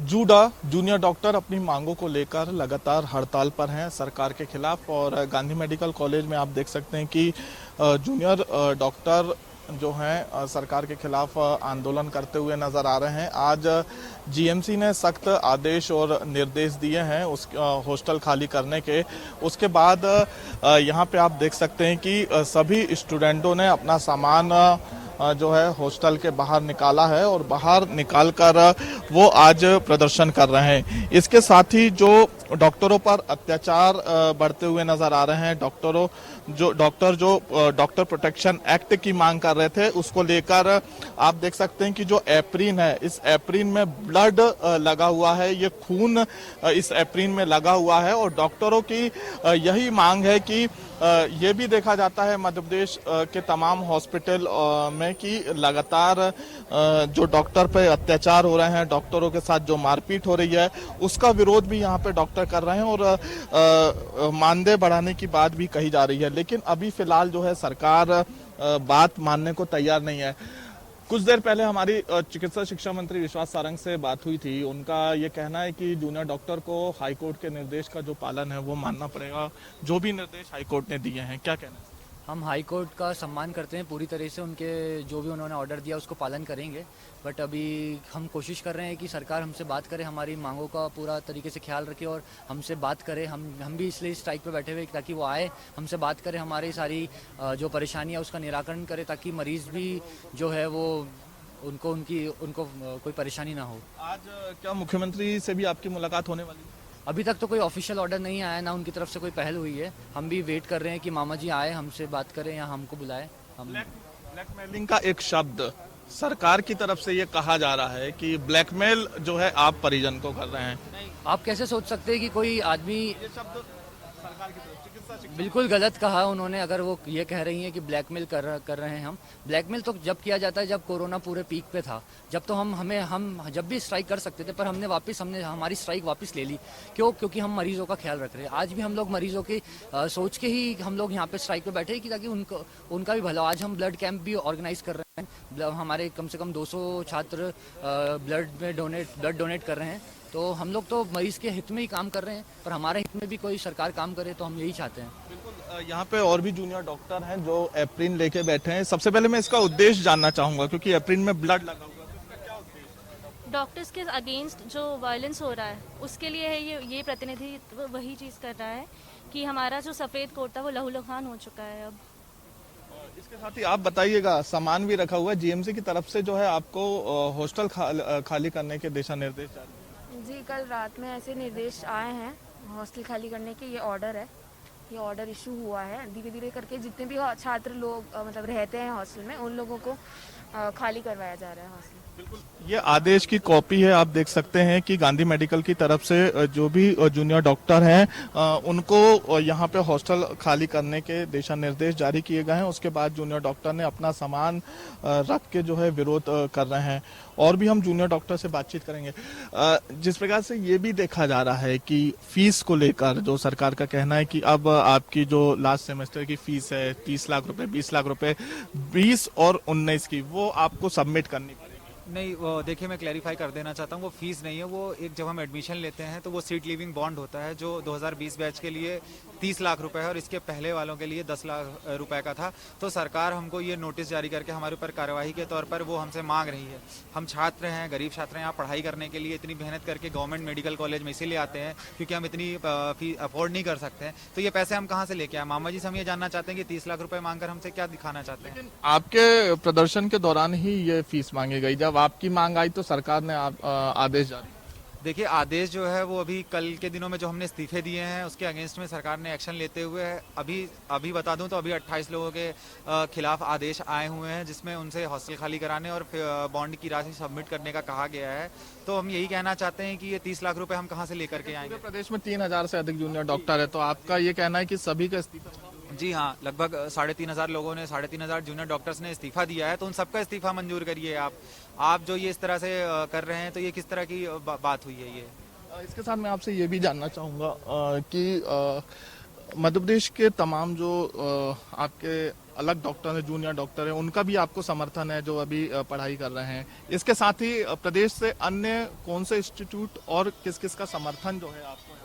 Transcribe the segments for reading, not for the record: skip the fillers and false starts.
JUDA junior doctor अपनी मांगों को लेकर लगातार हड़ताल पर हैं सरकार के खिलाफ। और गांधी मेडिकल कॉलेज में आप देख सकते हैं कि जूनियर डॉक्टर जो हैं सरकार के खिलाफ आंदोलन करते हुए नजर आ रहे हैं। आज जीएमसी ने सख्त आदेश और निर्देश दिए हैं उस हॉस्टल खाली करने के। उसके बाद यहाँ पे आप देख सकते हैं कि सभी स्टूडेंटों ने अपना सामान जो है हॉस्टल के बाहर निकाला है और बाहर निकालकर वो आज प्रदर्शन कर रहे हैं। इसके साथ ही जो डॉक्टरों पर अत्याचार बढ़ते हुए नजर आ रहे हैं, डॉक्टर प्रोटेक्शन एक्ट की मांग कर रहे थे, उसको लेकर आप देख सकते हैं कि जो एप्रिन है, इस एप्रिन में ब्लड लगा हुआ है, ये खून इस एप्रिन में लगा हुआ है। और डॉक्टरों की यही मांग है कि ये भी देखा जाता है मध्य प्रदेश के तमाम हॉस्पिटल में कि लगातार जो डॉक्टर पे अत्याचार हो रहे हैं, डॉक्टरों के साथ जो मारपीट हो रही है, उसका विरोध भी यहाँ पे डॉक्टर कर रहे हैं और मानदेय बढ़ाने की बात भी कही जा रही है। लेकिन अभी फिलहाल जो है सरकार बात मानने को तैयार नहीं है। कुछ देर पहले हमारी चिकित्सा शिक्षा मंत्री विश्वास सारंग से बात हुई थी। उनका ये कहना है कि जूनियर डॉक्टर को हाईकोर्ट के निर्देश का जो पालन है वो मानना पड़ेगा, जो भी निर्देश हाईकोर्ट ने दिए हैं। क्या कहना है? हम हाई कोर्ट का सम्मान करते हैं पूरी तरह से, उनके जो भी उन्होंने ऑर्डर दिया उसको पालन करेंगे। बट अभी हम कोशिश कर रहे हैं कि सरकार हमसे बात करे, हमारी मांगों का पूरा तरीके से ख्याल रखे और हमसे बात करे। हम भी इसलिए स्ट्राइक पे बैठे हुए ताकि वो आए, हमसे बात करे, हमारी सारी जो परेशानी है उसका निराकरण करे, ताकि मरीज़ भी जो है वो उनको कोई परेशानी ना हो। आज क्या मुख्यमंत्री से भी आपकी मुलाकात होने वाली है? अभी तक तो कोई ऑफिशियल ऑर्डर नहीं आया, ना उनकी तरफ से कोई पहल हुई है। हम भी वेट कर रहे हैं कि मामा जी आए, हमसे बात करें या हमको बुलाएं। हम ब्लैकमेलिंग का एक शब्द सरकार की तरफ से ये कहा जा रहा है कि ब्लैकमेल जो है आप परिजन को कर रहे हैं। आप कैसे सोच सकते हैं कि कोई आदमी, ये शब्द सरकार की तरफ चिकित्सा शिक्षा बिल्कुल गलत कहा उन्होंने। अगर वो ये कह रही हैं कि ब्लैकमेल कर रहे हैं, हम ब्लैकमेल तो जब किया जाता है जब कोरोना पूरे पीक पे था, जब तो हम जब भी स्ट्राइक कर सकते थे, पर हमने हमारी स्ट्राइक वापस ले ली। क्योंकि हम मरीजों का ख्याल रख रहे हैं। आज भी हम लोग मरीजों की सोच के ही हम लोग यहाँ पे स्ट्राइक पे बैठे हैं कि ताकि उनका भी भला। आज हम ब्लड कैंप भी ऑर्गेनाइज कर रहे हैं। हमारे कम से कम 200 छात्र ब्लड डोनेट कर रहे हैं। तो हम लोग तो मरीज के हित में ही काम कर रहे हैं, पर हमारे हित में भी कोई सरकार काम करे तो हम यही चाहते हैं। बिल्कुल। यहाँ पे और भी जूनियर डॉक्टर हैं जो एप्रिन लेके बैठे हैं। सबसे पहले मैं इसका उद्देश्य जानना चाहूंगा, क्योंकि एप्रिन में ब्लड लगा हुआ है, तो इसका क्या उद्देश्य? डॉक्टर्स के अगेंस्ट जो वायलेंस हो रहा है उसके लिए है ये प्रतिनिधित्व वही चीज़ कर रहा है कि हमारा जो सफ़ेद कोट था वो लहूलुहान हो चुका है अब। इसके साथ ही आप बताइएगा, सामान भी रखा हुआ है जीएमसी की तरफ से, जो है आपको हॉस्टल खाली करने के दिशा निर्देश जारी हैं। जी, कल रात में ऐसे निर्देश आए हैं हॉस्टल खाली करने के। ये ऑर्डर है, ये ऑर्डर इशू हुआ है। धीरे धीरे करके जितने भी छात्र लोग मतलब रहते हैं हॉस्टल में, उन लोगों को खाली करवाया जा रहा है हॉस्टल। बिल्कुल, ये आदेश की कॉपी है। आप देख सकते हैं कि गांधी मेडिकल की तरफ से जो भी जूनियर डॉक्टर हैं उनको यहाँ पे हॉस्टल खाली करने के दिशा निर्देश जारी किए गए हैं। उसके बाद जूनियर डॉक्टर ने अपना सामान रख के जो है विरोध कर रहे हैं। और भी हम जूनियर डॉक्टर से बातचीत करेंगे। जिस प्रकार से ये भी देखा जा रहा है कि फीस को लेकर जो सरकार का कहना है कि अब आपकी जो लास्ट सेमेस्टर की फीस है 30 लाख रुपए, 20 लाख रुपए 20 और 19 की, वो आपको सबमिट करनी पड़ेगी। नहीं, वो देखिए, मैं क्लैरिफाई कर देना चाहता हूँ, वो फीस नहीं है। वो एक जब हम एडमिशन लेते हैं तो वो सीट लीविंग बॉन्ड होता है, जो 2020 बैच के लिए 30 लाख रुपए है और इसके पहले वालों के लिए 10 लाख रुपए का था। तो सरकार हमको ये नोटिस जारी करके हमारे ऊपर कार्यवाही के तौर पर वो हमसे मांग रही है। हम छात्र हैं, गरीब छात्र हैं, यहाँ पढ़ाई करने के लिए इतनी मेहनत करके गवर्नमेंट मेडिकल कॉलेज में इसीलिए आते हैं क्योंकि हम इतनी फीस अफोर्ड नहीं कर सकते हैं। तो ये पैसे हम कहाँ से लेके आए? मामा जी से हम ये जानना चाहते हैं कि 30 लाख रुपए मांगकर हमसे क्या दिखाना चाहते हैं? आपके प्रदर्शन के दौरान ही ये फीस मांगी गई। जब आपकी मांग आई तो सरकार ने आदेश जारी। देखिए, आदेश जो है वो अभी कल के दिनों में जो हमने इस्तीफे दिए हैं उसके अगेंस्ट में सरकार ने एक्शन लेते हुए अभी बता दूं तो अभी 28 लोगों के खिलाफ आदेश आए हुए हैं, जिसमें उनसे हॉस्टल खाली कराने और बॉन्ड की राशि सबमिट करने का कहा गया है। तो हम यही कहना चाहते हैं कि ये 30 लाख रुपए हम कहाँ से लेकर के आएंगे? प्रदेश में 3000 से अधिक जूनियर डॉक्टर है, तो आपका ये कहना है कि सभी का इस्तीफा? जी हाँ, लगभग 3,500 लोगों ने, 3,500 जूनियर डॉक्टर्स ने इस्तीफा दिया है। तो उन सबका इस्तीफा मंजूर करिए आप जो ये इस तरह से कर रहे हैं, तो ये किस तरह की बात हुई है? ये इसके साथ मैं आपसे ये भी जानना चाहूँगा कि मध्य प्रदेश के तमाम जो आपके अलग डॉक्टर हैं, जूनियर डॉक्टर हैं, उनका भी आपको समर्थन है जो अभी पढ़ाई कर रहे हैं। इसके साथ ही प्रदेश से अन्य कौन से इंस्टीट्यूट और किस किस का समर्थन जो है आपको?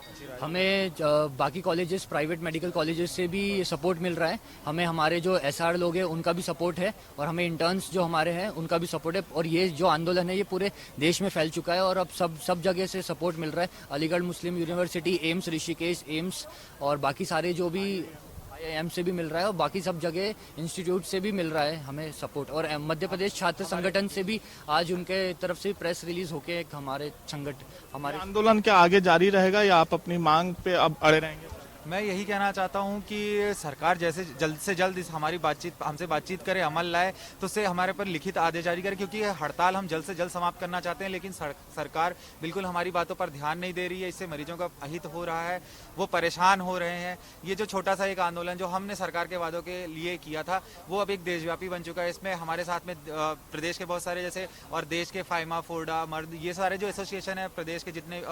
हमें बाकी कॉलेजेस, प्राइवेट मेडिकल कॉलेजेस से भी सपोर्ट मिल रहा है। हमें हमारे जो एसआर लोग हैं उनका भी सपोर्ट है, और हमें इंटर्न्स जो हमारे हैं उनका भी सपोर्ट है। और ये जो आंदोलन है ये पूरे देश में फैल चुका है और अब सब जगह से सपोर्ट मिल रहा है। अलीगढ़ मुस्लिम यूनिवर्सिटी, एम्स ऋषिकेश, एम्स और बाकी सारे जो भी IIM से भी मिल रहा है, और बाकी सब जगह इंस्टीट्यूट से भी मिल रहा है हमें सपोर्ट। और मध्य प्रदेश छात्र संगठन से भी आज उनके तरफ से प्रेस रिलीज होके एक हमारे आंदोलन क्या आगे जारी रहेगा या आप अपनी मांग पे अब अड़े रहेंगे? मैं यही कहना चाहता हूं कि सरकार जैसे जल्द से जल्द इस हमारी हमसे बातचीत करे, अमल लाए, तो उससे हमारे पर लिखित आदेश जारी करे, क्योंकि हड़ताल हम जल्द से जल्द समाप्त करना चाहते हैं, लेकिन सरकार बिल्कुल हमारी बातों पर ध्यान नहीं दे रही है। इससे मरीजों का अहित हो रहा है, वो परेशान हो रहे हैं। ये जो छोटा सा एक आंदोलन जो हमने सरकार के वादों के लिए किया था वो अब एक देशव्यापी बन चुका है। इसमें हमारे साथ में प्रदेश के बहुत सारे जैसे और देश के फाइमा, फोर्डा, मर्द, ये सारे जो एसोसिएशन है प्रदेश के, जितने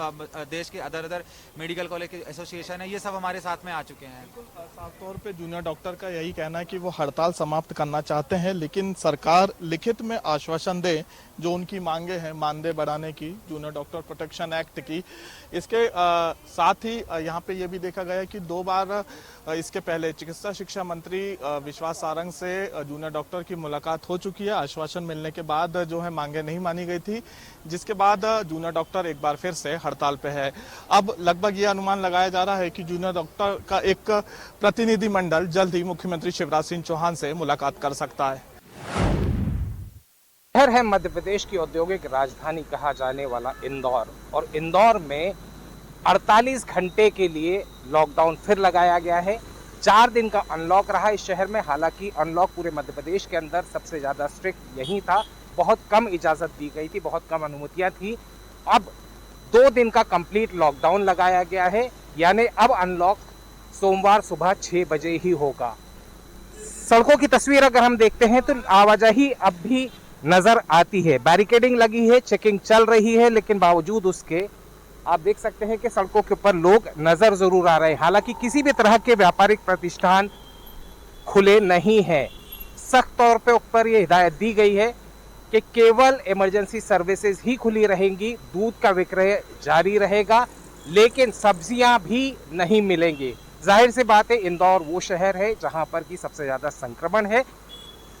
देश के अदर मेडिकल कॉलेज के एसोसिएशन है, ये सब हमारे साथ में आ चुके हैं। साफ तौर पे जूनियर डॉक्टर का यही कहना है कि वो हड़ताल समाप्त करना चाहते हैं, लेकिन सरकार लिखित में आश्वासन दे जो उनकी मांगे हैं मानदेय बढ़ाने की, जूनियर डॉक्टर प्रोटेक्शन एक्ट की। इसके साथ ही यहाँ पे ये भी देखा गया कि 2 बार इसके पहले चिकित्सा शिक्षा मंत्री विश्वास सारंग से जूनियर डॉक्टर की मुलाकात हो चुकी है। आश्वासन मिलने के बाद जो है मांगे नहीं मानी गई थी, जिसके बाद जूनियर डॉक्टर एक बार फिर से हड़ताल पे है। अब लगभग ये अनुमान लगाया जा रहा है कि जूनियर डॉक्टर का एक प्रतिनिधिमंडल जल्द ही मुख्यमंत्री शिवराज सिंह चौहान से मुलाकात कर सकता है। शहर है मध्य प्रदेश की औद्योगिक राजधानी कहा जाने वाला इंदौर, और इंदौर में 48 घंटे के लिए लॉकडाउन फिर लगाया गया है। 4 दिन का अनलॉक रहा इस शहर में। हालांकि अनलॉक पूरे मध्य प्रदेश के अंदर सबसे ज़्यादा स्ट्रिक्ट यही था, बहुत कम इजाज़त दी गई थी, बहुत कम अनुमतियां थी। अब 2 दिन का कंप्लीट लॉकडाउन लगाया गया है, यानी अब अनलॉक सोमवार सुबह 6 बजे ही होगा। सड़कों की तस्वीर अगर हम देखते हैं तो आवाजाही अब भी नजर आती है, बैरिकेडिंग लगी है, चेकिंग चल रही है, लेकिन बावजूद उसके आप देख सकते हैं कि सड़कों के ऊपर लोग नजर जरूर आ रहे हैं। हालांकि किसी भी तरह के व्यापारिक प्रतिष्ठान खुले नहीं हैं। सख्त तौर पे ऊपर ये हिदायत दी गई है कि केवल इमरजेंसी सर्विसेज ही खुली रहेंगी, दूध का विक्रय जारी रहेगा, लेकिन सब्जियां भी नहीं मिलेंगी। जाहिर सी बात है, इंदौर वो शहर है जहां पर की सबसे ज्यादा संक्रमण है।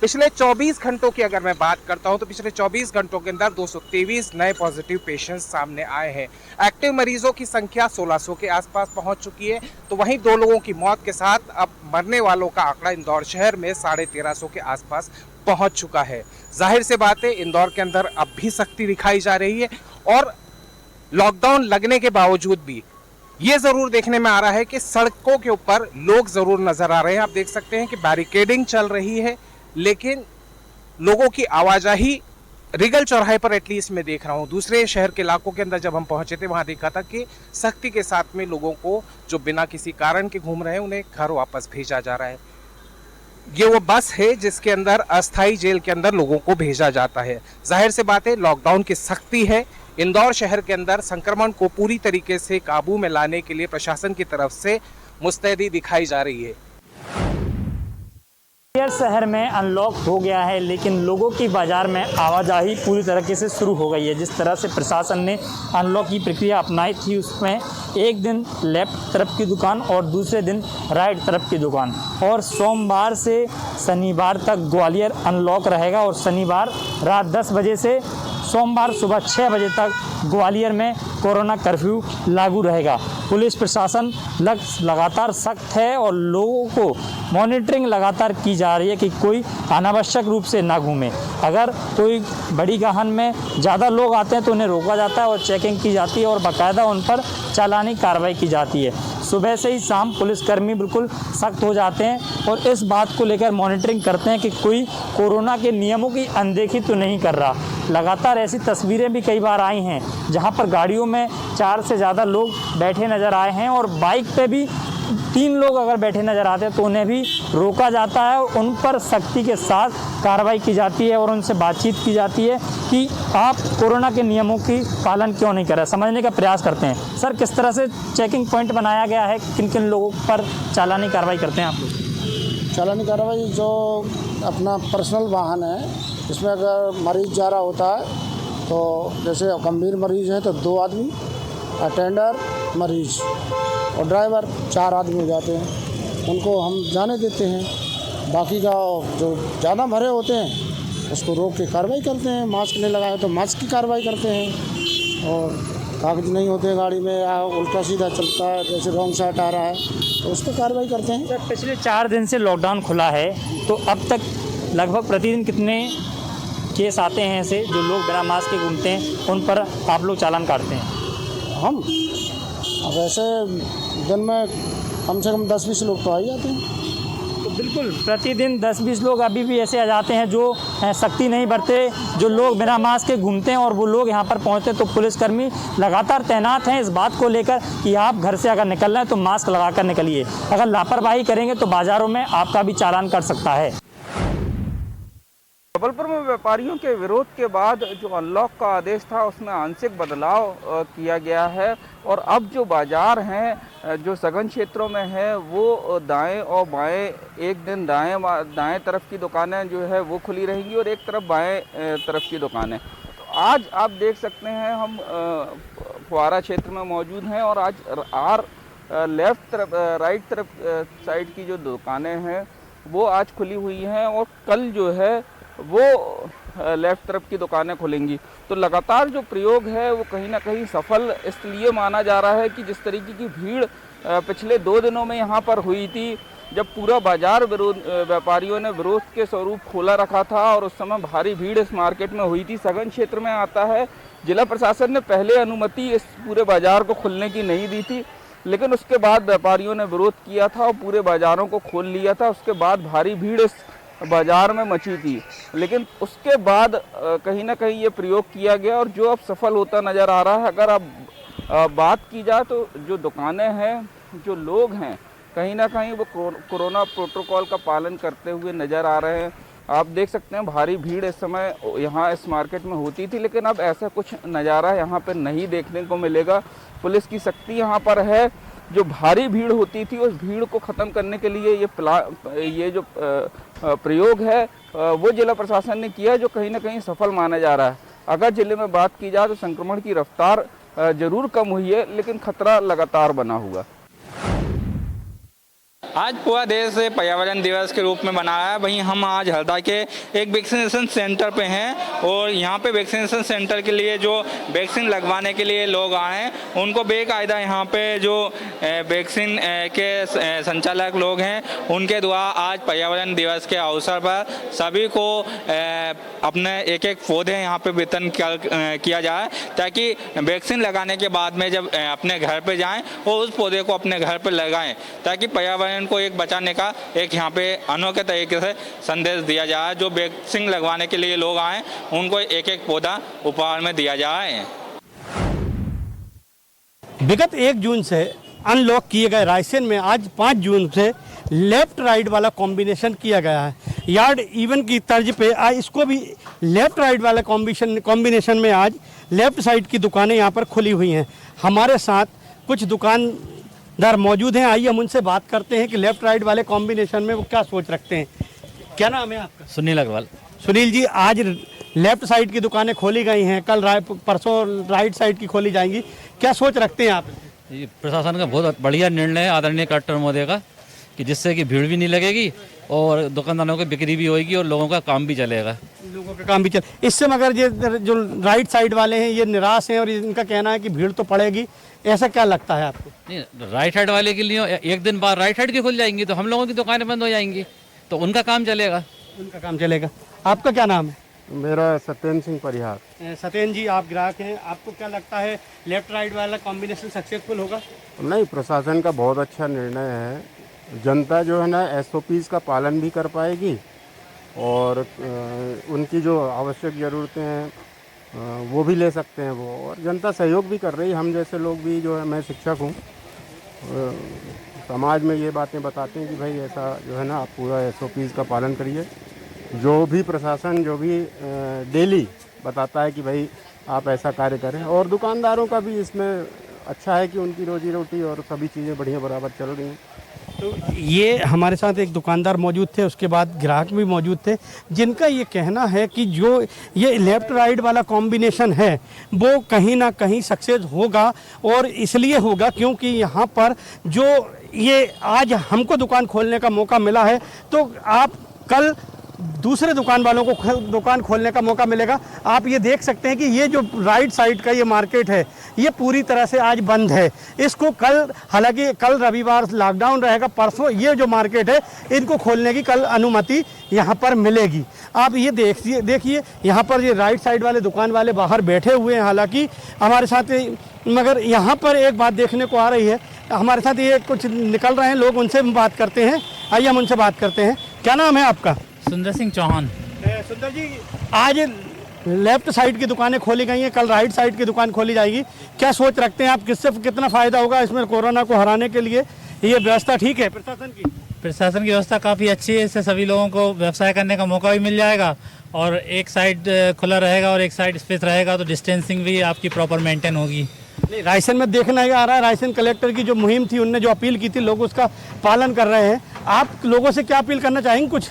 पिछले 24 घंटों की अगर मैं बात करता हूं तो पिछले 24 घंटों के अंदर 223 नए पॉजिटिव पेशेंट्स सामने आए हैं। एक्टिव मरीजों की संख्या 1600 के आसपास पहुंच चुकी है, तो वहीं 2 लोगों की मौत के साथ अब मरने वालों का आंकड़ा इंदौर शहर में 1350 के आसपास पहुंच चुका है। जाहिर से बात है, इंदौर के अंदर अब भी सख्ती दिखाई जा रही है, और लॉकडाउन लगने के बावजूद भी ये जरूर देखने में आ रहा है कि सड़कों के ऊपर लोग जरूर नजर आ रहे हैं। आप देख सकते हैं कि बैरिकेडिंग चल रही है, लेकिन लोगों की आवाजाही रिगल चौराहे पर एटलीस्ट मैं देख रहा हूँ। दूसरे शहर के इलाकों के अंदर जब हम पहुंचे थे वहां देखा था कि सख्ती के साथ में लोगों को जो बिना किसी कारण के घूम रहे हैं उन्हें घर वापस भेजा जा रहा है। ये वो बस है जिसके अंदर अस्थाई जेल के अंदर लोगों को भेजा जाता है। जाहिर से बात है, लॉकडाउन की सख्ती है। इंदौर शहर के अंदर संक्रमण को पूरी तरीके से काबू में लाने के लिए प्रशासन की तरफ से मुस्तैदी दिखाई जा रही है। शहर में अनलॉक हो गया है, लेकिन लोगों की बाजार में आवाजाही पूरी तरीके से शुरू हो गई है। जिस तरह से प्रशासन ने अनलॉक की प्रक्रिया अपनाई थी, उसमें एक दिन लेफ्ट तरफ की दुकान और दूसरे दिन राइट तरफ की दुकान, और सोमवार से शनिवार तक ग्वालियर अनलॉक रहेगा, और शनिवार रात 10 बजे से सोमवार सुबह 6 बजे तक ग्वालियर में कोरोना कर्फ्यू लागू रहेगा। पुलिस प्रशासन लगातार सख्त है और लोगों को मॉनिटरिंग लगातार की जा रही है कि कोई अनावश्यक रूप से ना घूमे। अगर कोई बड़ी वाहन में ज़्यादा लोग आते हैं तो उन्हें रोका जाता है और चेकिंग की जाती है और बाकायदा उन पर चालानी कार्रवाई की जाती है। सुबह से ही शाम पुलिसकर्मी बिल्कुल सख्त हो जाते हैं और इस बात को लेकर मॉनिटरिंग करते हैं कि कोई कोरोना के नियमों की अनदेखी तो नहीं कर रहा। लगातार ऐसी तस्वीरें भी कई बार आई हैं जहां पर गाड़ियों में 4 से ज़्यादा लोग बैठे नज़र आए हैं, और बाइक पे भी 3 लोग अगर बैठे नज़र आते हैं तो उन्हें भी रोका जाता है और उन पर सख्ती के साथ कार्रवाई की जाती है और उनसे बातचीत की जाती है कि आप कोरोना के नियमों की पालन क्यों नहीं कर रहे, समझने का प्रयास करते हैं। सर, किस तरह से चेकिंग पॉइंट बनाया गया है, किन किन लोगों पर चालानी कार्रवाई करते हैं आप लोग? चालानी कार्रवाई जो अपना पर्सनल वाहन है, इसमें अगर मरीज जा रहा होता है तो जैसे गंभीर मरीज है तो 2 आदमी, अटेंडर, मरीज और ड्राइवर 4 आदमी हो जाते हैं, उनको हम जाने देते हैं। बाकी का जो ज़्यादा भरे होते हैं उसको रोक के कार्रवाई करते हैं। मास्क नहीं लगाए तो मास्क की कार्रवाई करते हैं, और कागज नहीं होते गाड़ी में या उल्टा सीधा चलता है, जैसे रॉन्ग साइड आ रहा है तो उस पर कार्रवाई करते हैं। सर, पिछले 4 दिन से लॉकडाउन खुला है तो अब तक लगभग प्रतिदिन कितने केस आते हैं ऐसे जो लोग बिना मास्क के घूमते हैं, उन पर आप लोग चालान काटते हैं? हम अब ऐसे दिन में कम से कम 10-20 लोग तो आ ही जाते हैं। तो बिल्कुल प्रतिदिन 10-20 लोग अभी भी ऐसे आ जाते हैं जो सख्ती नहीं बरते, जो लोग बिना मास्क के घूमते हैं, और वो लोग यहाँ पर पहुँचते तो पुलिसकर्मी लगातार तैनात हैं इस बात को लेकर कि आप घर से अगर निकल रहे हैं तो मास्क लगाकर निकलिए। अगर लापरवाही करेंगे तो बाज़ारों में आपका भी चालान कर सकता है। जबलपुर में व्यापारियों के विरोध के बाद जो अनलॉक का आदेश था उसमें आंशिक बदलाव किया गया है, और अब जो बाजार हैं जो सघन क्षेत्रों में है वो दाएं और बाएं, एक दिन दाएं तरफ की दुकानें जो है वो खुली रहेंगी और एक तरफ बाएं तरफ की दुकानें। तो आज आप देख सकते हैं हम फुआरा क्षेत्र में मौजूद हैं, और आज लेफ्ट तरफ राइट तरफ साइड की जो दुकानें हैं वो आज खुली हुई हैं, और कल जो है वो लेफ्ट तरफ की दुकानें खुलेंगी। तो लगातार जो प्रयोग है वो कहीं ना कहीं सफल इसलिए माना जा रहा है कि जिस तरीके की भीड़ पिछले 2 दिनों में यहाँ पर हुई थी, जब पूरा बाजार व्यापारियों ने विरोध के स्वरूप खोला रखा था और उस समय भारी भीड़ इस मार्केट में हुई थी। सघन क्षेत्र में आता है, जिला प्रशासन ने पहले अनुमति इस पूरे बाजार को खुलने की नहीं दी थी, लेकिन उसके बाद व्यापारियों ने विरोध किया था और पूरे बाजारों को खोल लिया था। उसके बाद भारी भीड़ इस बाजार में मची थी, लेकिन उसके बाद कहीं ना कहीं ये प्रयोग किया गया और जो अब सफल होता नज़र आ रहा है। अगर अब बात की जाए तो जो दुकानें हैं, जो लोग हैं, कहीं ना कहीं वो कोरोना प्रोटोकॉल का पालन करते हुए नज़र आ रहे हैं। आप देख सकते हैं भारी भीड़ इस समय यहाँ इस मार्केट में होती थी, लेकिन अब ऐसा कुछ नज़ारा यहाँ पर नहीं देखने को मिलेगा। पुलिस की सख्ती यहाँ पर है। जो भारी भीड़ होती थी उस भीड़ को ख़त्म करने के लिए ये जो प्रयोग है वो जिला प्रशासन ने किया, जो कहीं ना कहीं सफल माना जा रहा है। अगर जिले में बात की जाए तो संक्रमण की रफ्तार ज़रूर कम हुई है, लेकिन खतरा लगातार बना हुआ। आज पूरा देश पर्यावरण दिवस के रूप में मनाया है। वहीं हम आज हरदा के एक वैक्सीनेशन सेंटर पे हैं, और यहाँ पे वैक्सीनेशन सेंटर के लिए जो वैक्सीन लगवाने के लिए लोग आए हैं उनको बेकायदा यहाँ पे जो वैक्सीन के संचालक लोग हैं उनके द्वारा आज पर्यावरण दिवस के अवसर पर सभी को अपने एक पौधे यहाँ पे वितरण किया जाए, ताकि वैक्सीन लगाने के बाद में जब अपने घर पे जाएं और उस पौधे को अपने घर पे लगाएं, ताकि पर्यावरण को एक बचाने का एक यहाँ पे अनोखे तरीके से संदेश दिया जाए। जो वैक्सीन लगवाने के लिए लोग आए उनको एक पौधा उपहार में दिया जाए। विगत 1 जून से अनलॉक किए गए रायसेन में आज 5 जून से लेफ्ट राइट वाला कॉम्बिनेशन किया गया है। यार्ड इवन की तर्ज पे आज इसको भी लेफ्ट राइट वाला कॉम्बिनेशन में आज लेफ्ट साइड की दुकानें यहाँ पर खुली हुई हैं। हमारे साथ कुछ दुकानदार मौजूद हैं, आइए हम उनसे बात करते हैं कि लेफ्ट राइट वाले कॉम्बिनेशन में वो क्या सोच रखते हैं। क्या नाम है आपका? सुनील अग्रवाल। सुनील जी, आज लेफ्ट साइड की दुकानें खोली गई हैं, कल परसों राइट साइड की खोली जाएंगी, क्या सोच रखते हैं आप? ये प्रशासन का बहुत बढ़िया निर्णय है आदरणीय कलेक्टर महोदय का, कि जिससे कि भीड़ भी नहीं लगेगी और दुकानदारों की बिक्री भी होगी और लोगों का काम भी चलेगा। लोगों का काम भी चले। इससे मगर ये जो राइट साइड वाले हैं ये निराश हैं और इनका कहना है कि भीड़ तो पड़ेगी, ऐसा क्या लगता है आपको? नहीं, राइट साइड वाले के लिए एक दिन बाद राइट साइड की खुल जाएंगी तो हम लोगों की दुकानें बंद हो जाएंगी, तो उनका काम चलेगा। उनका काम चलेगा। आपका क्या नाम है? मेरा सत्येंद्र सिंह परिहार। सत्येंद्र जी, आप ग्राहक हैं, आपको क्या लगता है लेफ्ट राइट वाला कॉम्बिनेशन सक्सेसफुल होगा? नहीं, प्रशासन का बहुत अच्छा निर्णय है। जनता जो है ना SOPs का पालन भी कर पाएगी और उनकी जो आवश्यक ज़रूरतें हैं वो भी ले सकते हैं वो, और जनता सहयोग भी कर रही है। हम जैसे लोग भी जो है, मैं शिक्षक हूँ, समाज में ये बातें बताते हैं कि भाई ऐसा जो है ना आप पूरा SOPs का पालन करिए। जो भी प्रशासन जो भी डेली बताता है कि भाई आप ऐसा कार्य करें, और दुकानदारों का भी इसमें अच्छा है कि उनकी रोजी रोटी और सभी चीज़ें बढ़िया बराबर चल रही हैं। तो ये हमारे साथ एक दुकानदार मौजूद थे, उसके बाद ग्राहक भी मौजूद थे, जिनका ये कहना है कि जो ये लेफ़्ट राइट वाला कॉम्बिनेशन है वो कहीं ना कहीं सक्सेस होगा, और इसलिए होगा क्योंकि यहाँ पर जो ये आज हमको दुकान खोलने का मौका मिला है, तो आप कल दूसरे दुकान वालों को दुकान खोलने का मौका मिलेगा। आप ये देख सकते हैं कि ये जो राइट साइड का ये मार्केट है ये पूरी तरह से आज बंद है। इसको कल, हालांकि कल रविवार लॉकडाउन रहेगा, परसों ये जो मार्केट है इनको खोलने की कल अनुमति यहाँ पर मिलेगी। आप ये देखिए यहाँ पर ये राइट साइड वाले दुकान वाले बाहर बैठे हुए हैं हालांकि हमारे साथ, मगर यहाँ पर एक बात देखने को आ रही है, हमारे साथ ये कुछ निकल रहे हैं लोग, उनसे हम बात करते हैं। आइए हम उनसे बात करते हैं। क्या नाम है आपका? सुंदर सिंह चौहान। सुंदर जी, आज लेफ्ट साइड की दुकानें खोली गई हैं, कल राइट साइड की दुकान खोली जाएगी, क्या सोच रखते हैं आप, किससे कितना फ़ायदा होगा इसमें कोरोना को हराने के लिए? ये व्यवस्था ठीक है प्रशासन की? प्रशासन की व्यवस्था काफ़ी अच्छी है, इससे सभी लोगों को व्यवसाय करने का मौका भी मिल जाएगा, और एक साइड खुला रहेगा और एक साइड स्पेस रहेगा, तो डिस्टेंसिंग भी आपकी प्रॉपर मेंटेन होगी। नहीं, रायसेन में देखना आ रहा है, रायसेन कलेक्टर की जो मुहिम थी, उनने जो अपील की थी, लोग उसका पालन कर रहे हैं। आप लोगों से क्या अपील करना चाहेंगे? कुछ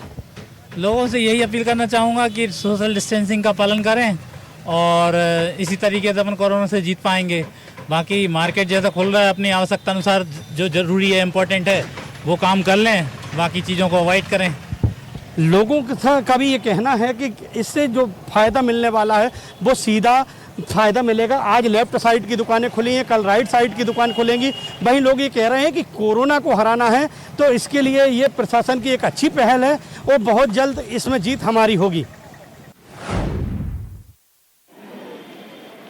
लोगों से यही अपील करना चाहूँगा कि सोशल डिस्टेंसिंग का पालन करें, और इसी तरीके से अपन कोरोना से जीत पाएंगे। बाकी मार्केट जैसा खुल रहा है, अपनी आवश्यकता अनुसार जो ज़रूरी है, इम्पोर्टेंट है, वो काम कर लें, बाकी चीज़ों को अवॉइड करें। लोगों का भी ये कहना है कि इससे जो फ़ायदा मिलने वाला है वो सीधा फ़ायदा मिलेगा। आज लेफ़्ट साइड की दुकानें खुली हैं, कल राइट साइड की दुकान खुलेंगी। वहीं लोग ये कह रहे हैं कि कोरोना को हराना है तो इसके लिए ये प्रशासन की एक अच्छी पहल है और बहुत जल्द इसमें जीत हमारी होगी।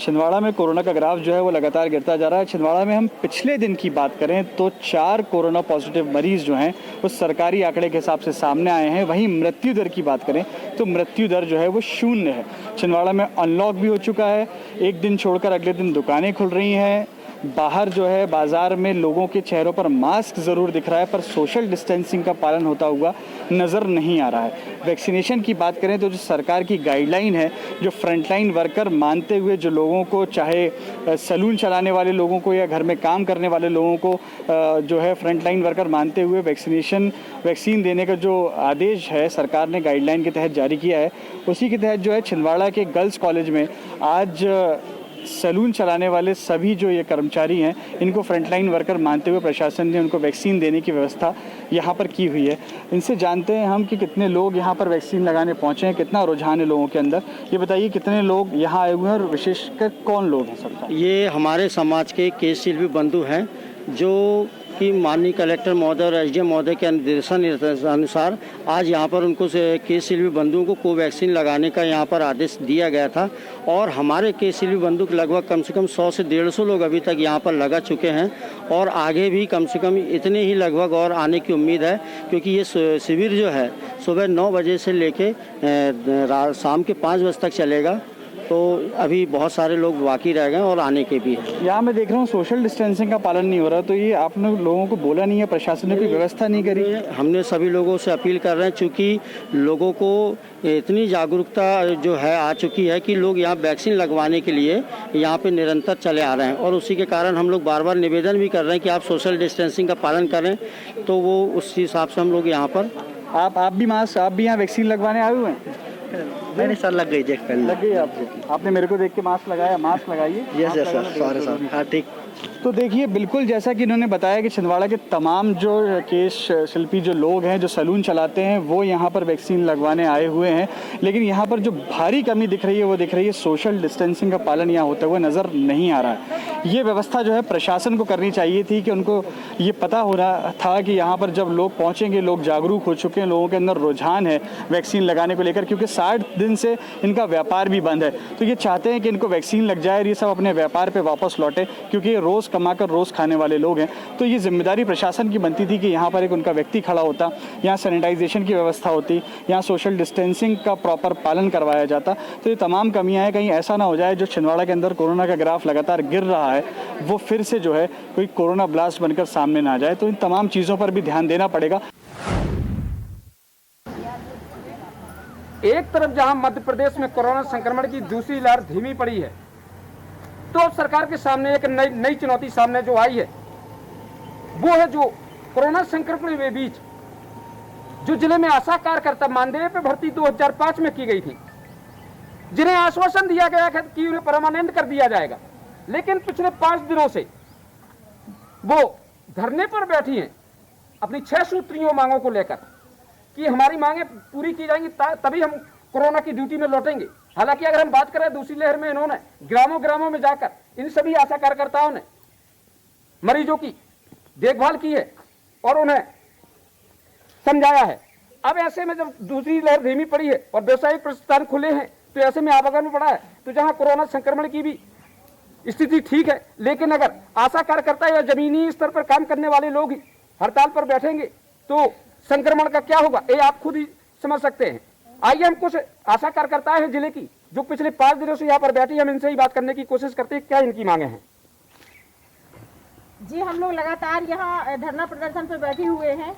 छिंदवाड़ा में कोरोना का ग्राफ जो है वो लगातार गिरता जा रहा है। छिंदवाड़ा में हम पिछले दिन की बात करें तो 4 कोरोना पॉजिटिव मरीज जो हैं वो सरकारी आंकड़े के हिसाब से सामने आए हैं। वहीं मृत्यु दर की बात करें तो मृत्यु दर जो है वो 0 है। छिंदवाड़ा में अनलॉक भी हो चुका है, एक दिन छोड़कर अगले दिन दुकानें खुल रही हैं। बाहर जो है बाज़ार में लोगों के चेहरों पर मास्क ज़रूर दिख रहा है, पर सोशल डिस्टेंसिंग का पालन होता हुआ नज़र नहीं आ रहा है। वैक्सीनेशन की बात करें तो जो सरकार की गाइडलाइन है, जो फ्रंटलाइन वर्कर मानते हुए जो लोगों को, चाहे सैलून चलाने वाले लोगों को या घर में काम करने वाले लोगों को जो है फ्रंटलाइन वर्कर मानते हुए वैक्सीन देने का जो आदेश है सरकार ने गाइडलाइन के तहत जारी किया है, उसी के तहत जो है छिंदवाड़ा के गर्ल्स कॉलेज में आज सैलून चलाने वाले सभी जो ये कर्मचारी हैं, इनको फ्रंटलाइन वर्कर मानते हुए प्रशासन ने उनको वैक्सीन देने की व्यवस्था यहाँ पर की हुई है। इनसे जानते हैं हम कि कितने लोग यहाँ पर वैक्सीन लगाने पहुँचे हैं, कितना रुझान है लोगों के अंदर। ये बताइए कितने लोग यहाँ आए हुए हैं और विशेषकर कौन लोग हैं सरकार? ये हमारे समाज के केस शिल्पी बंधु हैं जो कि माननीय कलेक्टर महोदय और एसडीएम महोदय के निर्देशन अनुसार आज यहाँ पर उनको केस शिल्पी बंधुओं को कोवैक्सीन लगाने का यहाँ पर आदेश दिया गया था। और हमारे केस शिल्पी बंधु लगभग कम से कम 100 से 150 लोग अभी तक यहाँ पर लगा चुके हैं और आगे भी कम से कम इतने ही लगभग और आने की उम्मीद है, क्योंकि ये शिविर जो है सुबह 9 बजे से लेके शाम के 5 बजे तक चलेगा। तो अभी बहुत सारे लोग बाकी रह गए और आने के भी हैं। यहाँ मैं देख रहा हूँ सोशल डिस्टेंसिंग का पालन नहीं हो रहा, तो ये आपने लोगों को बोला नहीं है, प्रशासन ने कोई व्यवस्था नहीं करी? हमने सभी लोगों से अपील कर रहे हैं, चूँकि लोगों को इतनी जागरूकता जो है आ चुकी है कि लोग यहाँ वैक्सीन लगवाने के लिए यहाँ पे निरंतर चले आ रहे हैं, और उसी के कारण हम लोग बार बार निवेदन भी कर रहे हैं कि आप सोशल डिस्टेंसिंग का पालन करें। तो वो उस हिसाब से हम लोग यहाँ पर आप भी यहाँ वैक्सीन लगवाने आए हुए हैं? मैंने सर लग गई लग गई आपको? आपने मेरे को देख के मास्क लगाया? मास्क लगाइए। Yes sir, sorry sir. हाँ ठीक। तो देखिए बिल्कुल जैसा कि इन्होंने बताया कि छिंदवाड़ा के तमाम जो केश शिल्पी जो लोग हैं, जो सैलून चलाते हैं, वो यहाँ पर वैक्सीन लगवाने आए हुए हैं। लेकिन यहाँ पर जो भारी कमी दिख रही है वो दिख रही है सोशल डिस्टेंसिंग का पालन यहाँ होता हुआ नज़र नहीं आ रहा है। ये व्यवस्था जो है प्रशासन को करनी चाहिए थी कि उनको ये पता हो रहा था कि यहाँ पर जब लोग पहुँचेंगे, लोग जागरूक हो चुके हैं, लोगों के अंदर रुझान है वैक्सीन लगाने को लेकर, क्योंकि 60 दिन से इनका व्यापार भी बंद है। तो ये चाहते हैं कि इनको वैक्सीन लग जाए और ये सब अपने व्यापार पर वापस लौटे, क्योंकि रोज़ कमाकर रोज़ खाने वाले लोग हैं। तो ये जिम्मेदारी प्रशासन की बनती थी कि यहाँ पर एक उनका व्यक्ति खड़ा होता, यहाँ सैनिटाइजेशन की व्यवस्था होती, यहाँ सोशल डिस्टेंसिंग का प्रॉपर पालन करवाया जाता। तो ये तमाम कमियाँ हैं, कहीं ऐसा ना हो जाए जो छिंदवाड़ा के अंदर कोरोना का ग्राफ लगातार गिर रहा है वो फिर से जो है कोई कोरोना ब्लास्ट बनकर सामने ना आ जाए। तो इन तमाम चीज़ों पर भी ध्यान देना पड़ेगा। एक तरफ जहां मध्य प्रदेश में कोरोना संक्रमण की दूसरी लहर धीमी पड़ी है, तो अब सरकार के सामने एक नई चुनौती सामने जो आई है वो है जो कोरोना संक्रमण के बीच जो जिले में आशा कार्यकर्ता मानदेय पे भर्ती 2005 में की गई थी, जिन्हें आश्वासन दिया गया कि उन्हें परमानेंट कर दिया जाएगा, लेकिन पिछले 5 दिनों से वो धरने पर बैठी हैं अपनी 6 सूत्रीय मांगों को लेकर कि हमारी मांगें पूरी की जाएंगी तभी हम कोरोना की ड्यूटी में लौटेंगे। हालांकि अगर हम बात करें दूसरी लहर में इन्होंने ग्रामों में जाकर इन सभी आशा कार्यकर्ताओं ने मरीजों की देखभाल की है और उन्हें समझाया है। अब ऐसे में जब दूसरी लहर धीमी पड़ी है और व्यवसायिक प्रतिष्ठान खुले हैं तो ऐसे में आवागमन में बढ़ा है, तो जहां कोरोना संक्रमण की भी स्थिति ठीक है, लेकिन अगर आशा कार्यकर्ता या जमीनी स्तर पर काम करने वाले लोग ही हड़ताल पर बैठेंगे तो संक्रमण का क्या होगा, ये आप खुद ही समझ सकते हैं। आइए हम कुछ आशा कार्यकर्ता हैं जिले की जो पिछले 5 दिनों से यहाँ पर बैठी, हम इनसे ही बात करने की कोशिश करते हैं क्या इनकी मांगे हैं। जी, हम लोग लगातार यहाँ धरना प्रदर्शन पर बैठे हुए हैं।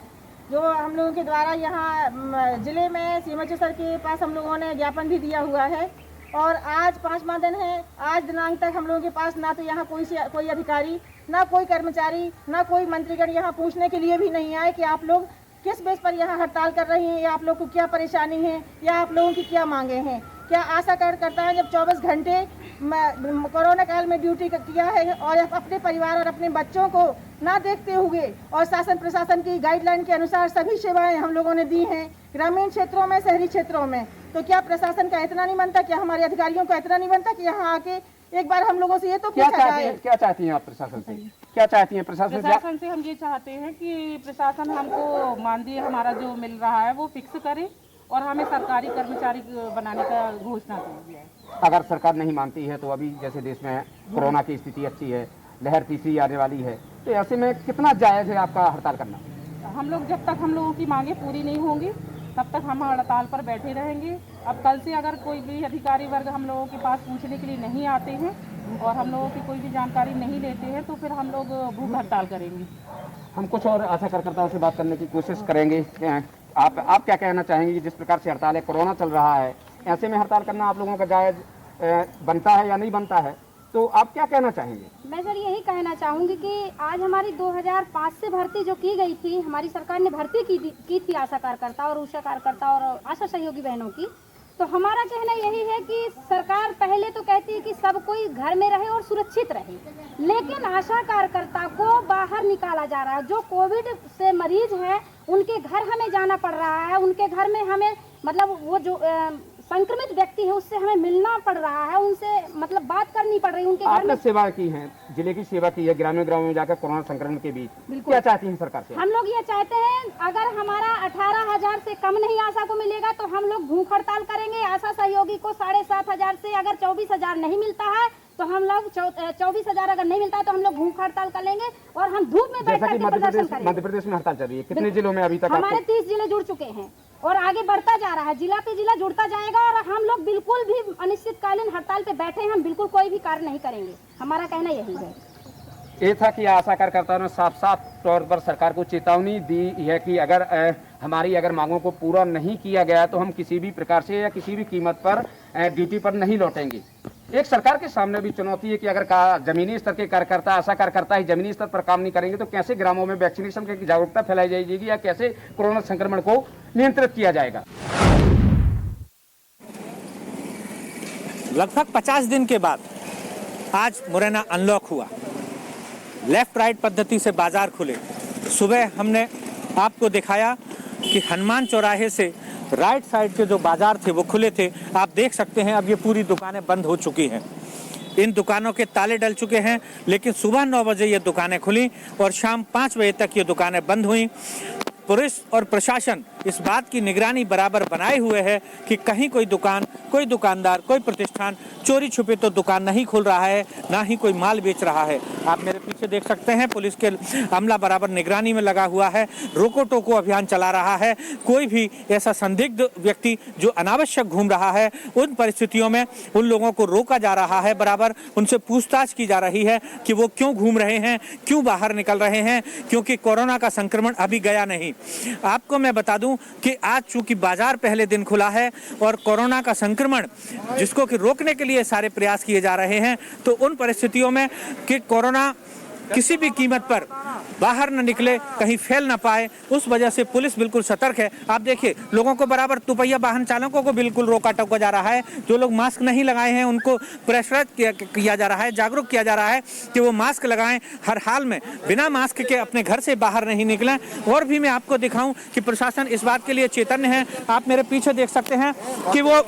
जो हम लोगों के द्वारा यहाँ जिले में सीएमएचओ सर के पास हम लोगों ने ज्ञापन भी दिया हुआ है और आज 5वां दिन है। आज दिनांक तक हम लोगों के पास ना तो यहाँ कोई अधिकारी, ना कोई कर्मचारी, ना कोई मंत्रीगण यहाँ पूछने के लिए भी नहीं आए कि आप लोग किस बेस पर यहाँ हड़ताल कर रहे हैं या आप लोग को क्या परेशानी है या आप लोगों की क्या मांगे हैं। क्या आशा कार्यकर्ता है जब 24 घंटे कोरोना काल में ड्यूटी किया है और अपने परिवार और अपने बच्चों को ना देखते हुए और शासन प्रशासन की गाइडलाइन के अनुसार सभी सेवाएं हम लोगों ने दी हैं ग्रामीण क्षेत्रों में, शहरी क्षेत्रों में, तो क्या प्रशासन का इतना नहीं बनता, क्या हमारे अधिकारियों का इतना नहीं बनता कि यहाँ आके एक बार हम लोगों से ये तो पूछा जाए। क्या चाहती हैं आप प्रशासन से? क्या चाहती हैं प्रशासन से? हम ये चाहते हैं कि प्रशासन हमको मानदेय हमारा जो मिल रहा है वो फिक्स करे और हमें सरकारी कर्मचारी बनाने का घोषणा की जाए। अगर सरकार नहीं मानती है तो अभी जैसे देश में कोरोना की स्थिति अच्छी है, लहर तीसरी आने वाली है, तो ऐसे में कितना जायज़ है आपका हड़ताल करना? हम लोग जब तक हम लोगों की मांगे पूरी नहीं होंगी तब तक हम हड़ताल पर बैठे रहेंगे। अब कल से अगर कोई भी अधिकारी वर्ग हम लोगों के पास पूछने के लिए नहीं आते हैं और हम लोगों की कोई भी जानकारी नहीं लेते हैं तो फिर हम लोग भूख हड़ताल करेंगे। हम कुछ और आशा कार्यकर्ताओं से बात करने की कोशिश करेंगे। आप क्या कहना चाहेंगे कि जिस प्रकार से हड़ताल है, कोरोना चल रहा है, ऐसे में हड़ताल करना आप लोगों का जायज़ बनता है या नहीं बनता है, तो आप क्या कहना चाहेंगे? मैं सर यही कहना चाहूँगी कि आज हमारी 2005 से भर्ती जो की गई थी, हमारी सरकार ने भर्ती की थी आशा कार्यकर्ता और उषा कार्यकर्ता और आशा सहयोगी बहनों की, तो हमारा कहना यही है कि सरकार पहले तो कहती है कि सब कोई घर में रहे और सुरक्षित रहे, लेकिन आशा कार्यकर्ता को बाहर निकाला जा रहा है। जो कोविड से मरीज हैं उनके घर हमें जाना पड़ रहा है, उनके घर में हमें मतलब वो जो संक्रमित व्यक्ति है उससे हमें मिलना पड़ रहा है, उनसे मतलब बात करनी पड़ रही है। उनके घर में सेवा की है, जिले की सेवा की है, ग्रामीण में जाकर कोरोना संक्रमण के बीच क्या चाहती हैं सरकार से? हम लोग ये चाहते हैं अगर हमारा 18,000 से कम नहीं आशा को मिलेगा तो हम लोग भूख हड़ताल करेंगे। आशा सहयोगी को 7,500 से अगर 24,000 नहीं मिलता है तो हम लोग 24,000 अगर नहीं मिलता है तो हम लोग भूख हड़ताल कर लेंगे और हम धूप में बैठ कर प्रदर्शन करेंगे। मध्य प्रदेश में हड़ताल चल रही है, कितने जिलों में अभी तक? हमारे 30 जिले जुड़ चुके हैं और आगे बढ़ता जा रहा है, जिला पे जिला जुड़ता जाएगा और हम लोग बिल्कुल भी अनिश्चितकालीन हड़ताल पे बैठे हैं, हम बिल्कुल कोई भी कार्य नहीं करेंगे। हमारा कहना यही है। ये था कि आशा कार्यकर्ताओं ने साफ तौर पर सरकार को चेतावनी दी है कि अगर हमारी मांगों को पूरा नहीं किया गया तो हम किसी भी प्रकार से या किसी भी कीमत पर ड्यूटी पर नहीं लौटेंगे। एक सरकार के सामने भी चुनौती है कि अगर जमीनी स्तर के कार्यकर्ता, आशा कार्यकर्ता ही जमीनी स्तर पर काम नहीं करेंगे तो कैसे ग्रामों में वैक्सीनेशन की जागरूकता फैलाई जाएगी या कैसे कोरोना संक्रमण को नियंत्रित किया जाएगा। लगभग 50 दिन के बाद आज मुरैना अनलॉक हुआ। लेफ्ट राइट पद्धति से बाजार खुले। सुबह हमने आपको दिखाया कि हनुमान चौराहे से राइट साइड के जो बाजार थे वो खुले थे। आप देख सकते हैं अब ये पूरी दुकानें बंद हो चुकी हैं। इन दुकानों के ताले डल चुके हैं, लेकिन सुबह 9 बजे ये दुकानें खुली और शाम 5 बजे तक ये दुकानें बंद हुई। पुलिस और प्रशासन इस बात की निगरानी बराबर बनाए हुए है कि कहीं कोई दुकान, कोई दुकानदार, कोई प्रतिष्ठान चोरी छुपे तो दुकान नहीं खोल रहा है, ना ही कोई माल बेच रहा है। आप मेरे पीछे देख सकते हैं पुलिस के अमला बराबर निगरानी में लगा हुआ है, रोको टोको अभियान चला रहा है। कोई भी ऐसा संदिग्ध व्यक्ति जो अनावश्यक घूम रहा है, उन परिस्थितियों में उन लोगों को रोका जा रहा है, बराबर उनसे पूछताछ की जा रही है कि वो क्यों घूम रहे हैं, क्यों बाहर निकल रहे हैं, क्योंकि कोरोना का संक्रमण अभी गया नहीं। आपको मैं बता दूं कि आज चूंकि बाजार पहले दिन खुला है और कोरोना का संक्रमण जिसको कि रोकने के लिए सारे प्रयास किए जा रहे हैं, तो उन परिस्थितियों में कि कोरोना किसी भी कीमत पर बाहर न निकले, कहीं फैल न पाए, उस वजह से पुलिस बिल्कुल सतर्क है। आप देखिए लोगों को बराबर दुपहिया वाहन चालकों को बिल्कुल रोका टोका जा रहा है। जो लोग मास्क नहीं लगाए हैं उनको प्रेशराइज किया जा रहा है, जागरूक किया जा रहा है कि वो मास्क लगाएं, हर हाल में बिना मास्क के अपने घर से बाहर नहीं निकलें। और भी मैं आपको दिखाऊं कि प्रशासन इस बात के लिए चेतन्य है। आप मेरे पीछे देख सकते हैं कि वो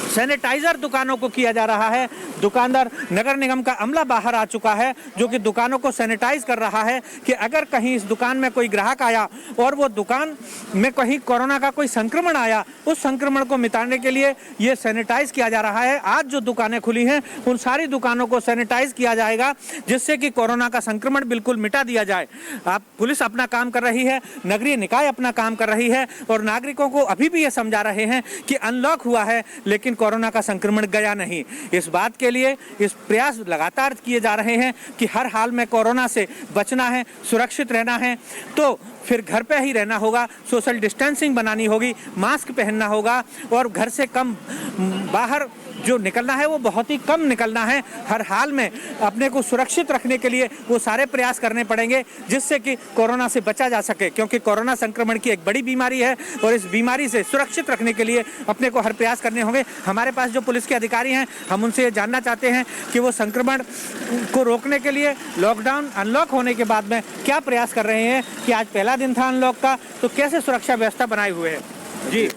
सैनिटाइजर दुकानों को किया जा रहा है। दुकानदार, नगर निगम का अमला बाहर आ चुका है जो कि दुकानों को सैनिटाइज कर रहा है कि अगर कहीं इस दुकान में कोई ग्राहक आया और वो दुकान में कहीं कोरोना का कोई संक्रमण आया, उस संक्रमण को मिटाने के लिए ये सैनिटाइज किया जा रहा है। आज जो दुकानें खुली हैं उन सारी दुकानों को सैनिटाइज किया जाएगा जिससे कि कोरोना का संक्रमण बिल्कुल मिटा दिया जाए। आप पुलिस अपना काम कर रही है, नगरीय निकाय अपना काम कर रही है और नागरिकों को अभी भी ये समझा रहे हैं कि अनलॉक हुआ है लेकिन कोरोना का संक्रमण गया नहीं। इस बात के लिए इस प्रयास लगातार किए जा रहे हैं कि हर हाल में कोरोना से बचना है, सुरक्षित रहना है तो फिर घर पे ही रहना होगा, सोशल डिस्टेंसिंग बनानी होगी, मास्क पहनना होगा और घर से कम बाहर जो निकलना है वो बहुत ही कम निकलना है। हर हाल में अपने को सुरक्षित रखने के लिए वो सारे प्रयास करने पड़ेंगे जिससे कि कोरोना से बचा जा सके, क्योंकि कोरोना संक्रमण की एक बड़ी बीमारी है और इस बीमारी से सुरक्षित रखने के लिए अपने को हर प्रयास करने होंगे। हमारे पास जो पुलिस के अधिकारी हैं, हम उनसे ये जानना चाहते हैं कि वो संक्रमण को रोकने के लिए लॉकडाउन अनलॉक होने के बाद में क्या प्रयास कर रहे हैं कि आज पहला दिन था अनलॉक का, तो कैसे सुरक्षा व्यवस्था बनाए हुए है। जी,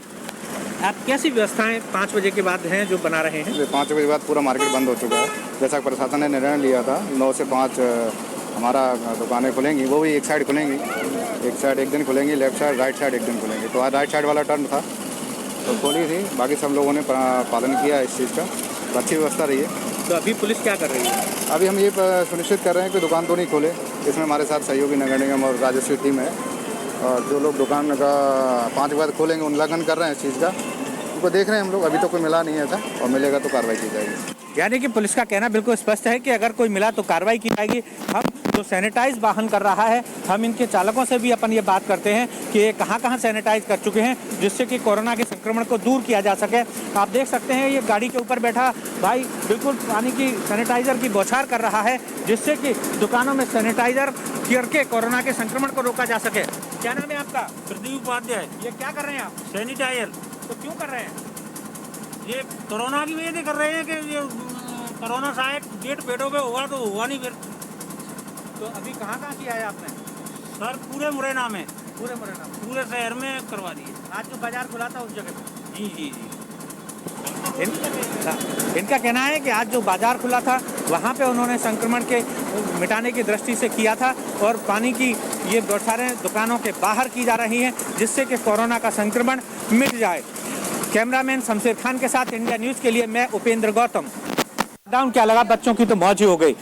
आप कैसी व्यवस्थाएं 5 बजे के बाद हैं जो बना रहे हैं? 5 बजे के बाद पूरा मार्केट बंद हो चुका है। जैसा प्रशासन ने निर्णय लिया था 9 से 5 हमारा दुकानें खुलेंगी, वो भी एक साइड खुलेंगी, एक साइड एक दिन खुलेंगी, लेफ्ट साइड राइट साइड एक दिन खुलेंगी। तो आज राइट साइड वाला टर्न था तो खोली थी, बाकी सब लोगों ने पालन किया इस चीज़ का, तो अच्छी व्यवस्था रही है। तो अभी पुलिस क्या कर रही है? अभी हम ये सुनिश्चित कर रहे हैं कि दुकान तो नहीं खोले। इसमें हमारे साथ सहयोगी नगर निगम और राजस्व टीम है और जो लोग दुकान का 5 के बाद खोलेंगे उल्लंघन कर रहे हैं इस चीज़ का, उनको देख रहे हैं हम लोग। अभी तो कोई मिला नहीं है ऐसा, और मिलेगा तो कार्रवाई की जाएगी। यानी कि पुलिस का कहना बिल्कुल स्पष्ट है कि अगर कोई मिला तो कार्रवाई की जाएगी। हम जो सैनिटाइज वाहन कर रहा है, हम इनके चालकों से भी अपन ये बात करते हैं कि ये कहाँ सैनिटाइज कर चुके हैं जिससे कि कोरोना के संक्रमण को दूर किया जा सके। आप देख सकते हैं ये गाड़ी के ऊपर बैठा भाई बिल्कुल पानी की सैनिटाइजर की बौछार कर रहा है जिससे कि दुकानों में सैनिटाइजर करके कोरोना के संक्रमण को रोका जा सके। क्या नाम है आपका? प्रदीप उपाध्याय। ये क्या कर रहे हैं आप? सैनिटाइजर। तो क्यों कर रहे हैं? ये कोरोना की वजह से कर रहे हैं कि ये कोरोना शायद डेट पेड़ों पे हुआ तो हुआ नहीं फिर। तो अभी कहाँ किया है आपने? सर पूरे मुरैना में, पूरे शहर में करवा दिए। आज जो बाजार खुला था उस जगह पे? जी जी जी। इनका कहना है कि आज जो बाजार खुला था वहाँ पे उन्होंने संक्रमण के मिटाने की दृष्टि से किया था और पानी की ये बौछारें दुकानों के बाहर की जा रही हैं जिससे कि कोरोना का संक्रमण मिट जाए। कैमरामैन शमशेर खान के साथ इंडिया न्यूज़ के लिए मैं उपेंद्र गौतम। लॉकडाउन क्या लगा, बच्चों की तो मौज ही हो गई।